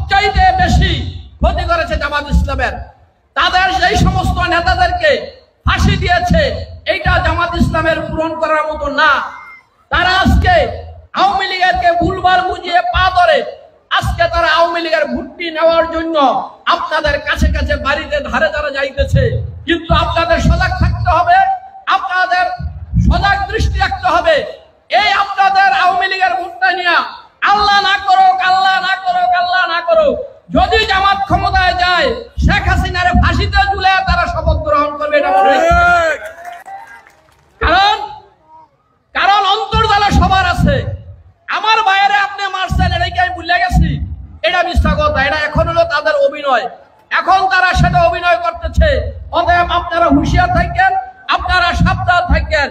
সবচাইতে বেশি ক্ষতি করেছে জামাত ইসলামের। তাদের সেই সমস্ত নেতাদেরকে ফাঁসি দিয়েছে, এইটা জামাত ইসলামের পূরণ করার মতো না। তারা আজকে আওয়ামী লীগেরকে ভুলবার বুঝিয়ে পা ধরে আজকে তারা আওয়ামী লীগের ভোটটি নেওয়ার জন্য আপনাদের কাছে কাছে বাড়িতে ধারে ধারে যাইতেছে। কিন্তু আপনাদের সজাগ থাকতে হবে, আপনাদের সজাগ দৃষ্টি রাখতে হবে। এই আপনাদের আওয়ামী লীগের ভোটটা নিয়ে আল্লাহ না করুক, আল্লাহ না করুক, আল্লাহ না করুক, যদি জামাত ক্ষমতায় যায় শেখ হাসিনার ফাঁসিতে ঝুলে তারা শপথ গ্রহণ করবে, এটা মনে রাখবেন। কারণ অন্তর্জালে সবার আছে। আমার বাইরে আপনি মারছেন, এটাকে আমি ভুলে গেছি, এটা মিথ্যা কথা। এটা এখন হলো তাদের অভিনয়, এখন তারা সেটা অভিনয় করতেছে। অতএব আপনারা হুঁশিয়ার থাকেন, আপনারা সাবধান থাকেন।